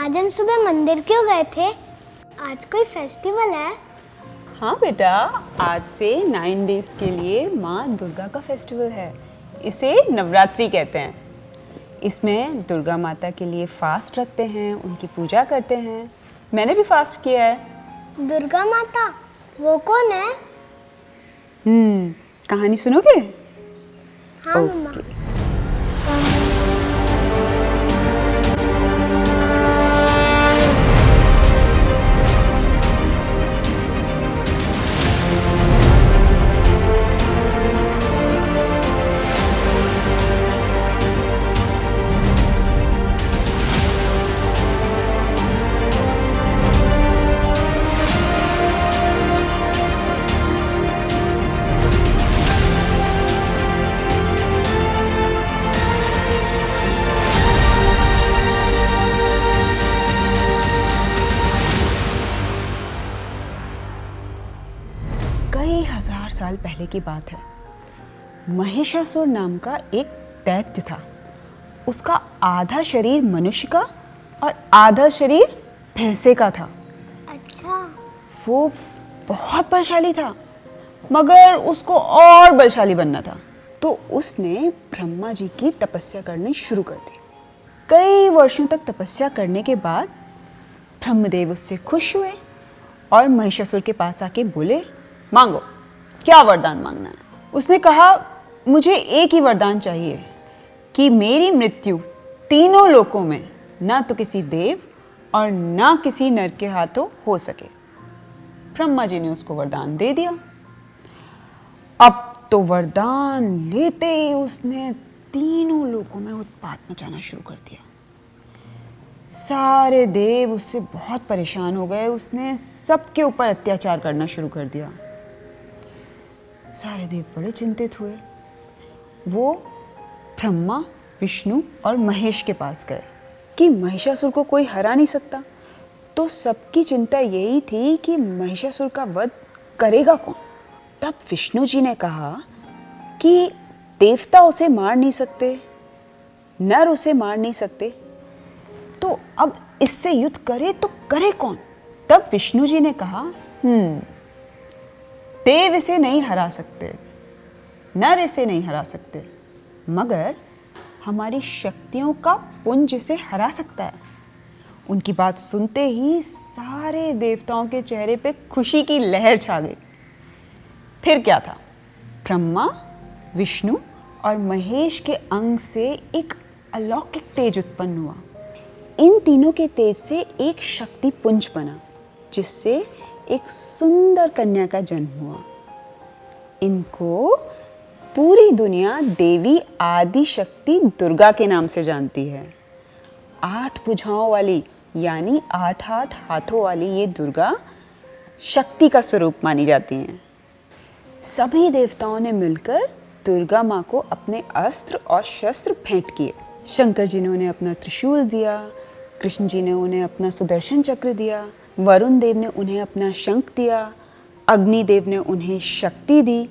आज हम सुबह मंदिर क्यों गए थे? आज कोई फेस्टिवल है? हाँ बेटा, आज से 9 डेज के लिए माँ दुर्गा का फेस्टिवल है। इसे नवरात्रि कहते हैं। इसमें दुर्गा माता के लिए फास्ट रखते हैं, उनकी पूजा करते हैं। मैंने भी फास्ट किया है। दुर्गा माता वो कौन है? कहानी सुनोगे? हाँ मम्मा। कई हजार साल पहले की बात है। महिषासुर नाम का एक दैत्य था। उसका आधा शरीर मनुष्य का और आधा शरीर भैंसे का था। अच्छा। वो बहुत बलशाली था, मगर उसको और बलशाली बनना था। तो उसने ब्रह्मा जी की तपस्या करनी शुरू कर दी। कई वर्षों तक तपस्या करने के बाद ब्रह्मदेव उससे खुश हुए और महिषासुर के पास आके बोले, मांगो, क्या वरदान मांगना है? उसने कहा, मुझे एक ही वरदान चाहिए कि मेरी मृत्यु तीनों लोकों में ना तो किसी देव और ना किसी नर के हाथों हो सके। ब्रह्मा जी ने उसको वरदान दे दिया। अब तो वरदान लेते ही उसने तीनों लोकों में उत्पात मचाना शुरू कर दिया। सारे देव उससे बहुत परेशान हो गए। उसने सबके ऊपर अत्याचार करना शुरू कर दिया। सारे देव बड़े चिंतित हुए। वो ब्रह्मा, विष्णु और महेश के पास गए कि महिषासुर को कोई हरा नहीं सकता। तो सबकी चिंता यही थी कि महिषासुर का वध करेगा कौन। तब विष्णु जी ने कहा कि देवता उसे मार नहीं सकते, नर उसे मार नहीं सकते, तो अब इससे युद्ध करे तो करे कौन। तब विष्णु जी ने कहा, देव इसे नहीं हरा सकते, नर इसे नहीं हरा सकते, मगर हमारी शक्तियों का पुंज इसे हरा सकता है। उनकी बात सुनते ही सारे देवताओं के चेहरे पे खुशी की लहर छा गई। फिर क्या था, ब्रह्मा, विष्णु और महेश के अंग से एक अलौकिक तेज उत्पन्न हुआ। इन तीनों के तेज से एक शक्ति पुंज बना, जिससे एक सुंदर कन्या का जन्म हुआ। इनको पूरी दुनिया देवी आदि शक्ति दुर्गा के नाम से जानती है। 8 भुजाओं वाली यानी 8 हाथों वाली ये दुर्गा शक्ति का स्वरूप मानी जाती हैं। सभी देवताओं ने मिलकर दुर्गा माँ को अपने अस्त्र और शस्त्र भेंट किए। शंकर जी ने उन्हें अपना त्रिशूल दिया, कृष्ण जी ने उन्हें अपना सुदर्शन चक्र दिया, वरुण देव ने उन्हें अपना शंख दिया, अग्निदेव ने उन्हें शक्ति दी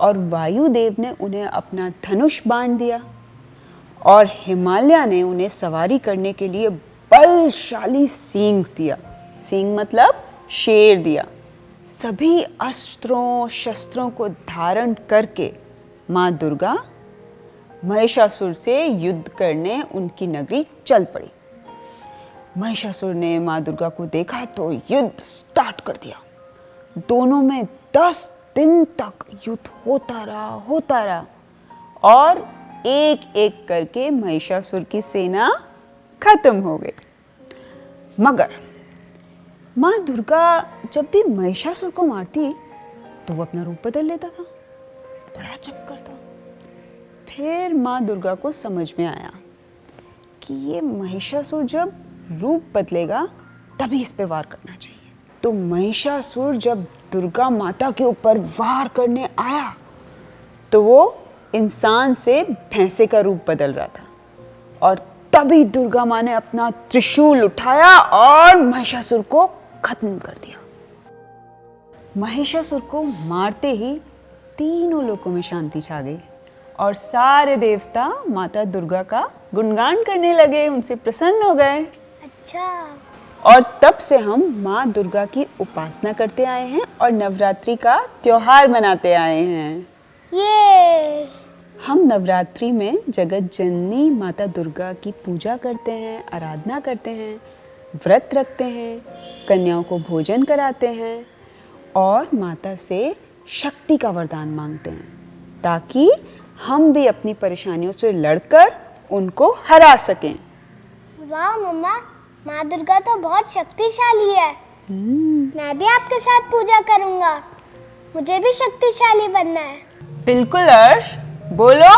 और वायु देव ने उन्हें अपना धनुष बाण दिया और हिमालय ने उन्हें सवारी करने के लिए बलशाली सींग दिया। सींग मतलब शेर दिया। सभी अस्त्रों शस्त्रों को धारण करके माँ दुर्गा महिषासुर से युद्ध करने उनकी नगरी चल पड़ी। महिषासुर ने माँ दुर्गा को देखा तो युद्ध स्टार्ट कर दिया। दोनों में 10 दिन तक युद्ध होता रहा और एक एक करके महिषासुर की सेना खत्म हो गई। मगर माँ दुर्गा जब भी महिषासुर को मारती तो वो अपना रूप बदल लेता था। बड़ा चक्कर था। फिर माँ दुर्गा को समझ में आया कि ये महिषासुर जब रूप बदलेगा तभी इस पे वार करना चाहिए। तो महिषासुर जब दुर्गा माता के ऊपर वार करने आया तो वो इंसान से भैंसे का रूप बदल रहा था और तभी दुर्गा माँ ने अपना त्रिशूल उठाया और महिषासुर को खत्म कर दिया। महिषासुर को मारते ही तीनों लोकों में शांति छा गई और सारे देवता माता दुर्गा का गुणगान करने लगे, उनसे प्रसन्न हो गए। अच्छा। और तब से हम माँ दुर्गा की उपासना करते आए हैं और नवरात्रि का त्योहार मनाते आए हैं। ये हम नवरात्रि में जगत जननी माता दुर्गा की पूजा करते हैं, आराधना करते हैं, व्रत रखते हैं, कन्याओं को भोजन कराते हैं और माता से शक्ति का वरदान मांगते हैं ताकि हम भी अपनी परेशानियों से लड़कर उनको हरा सकें। वाह मम्मा, माँ दुर्गा तो बहुत शक्तिशाली है। मैं भी आपके साथ पूजा करूंगा। मुझे भी शक्तिशाली बनना है। बिल्कुल अर्श, बोलो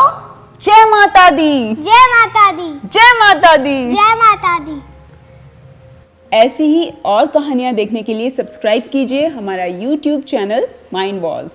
जय माता दी। जय माता दी। जय माता दी। जय माता दी। ऐसी ही और कहानियाँ देखने के लिए सब्सक्राइब कीजिए हमारा YouTube चैनल माइंड वॉज।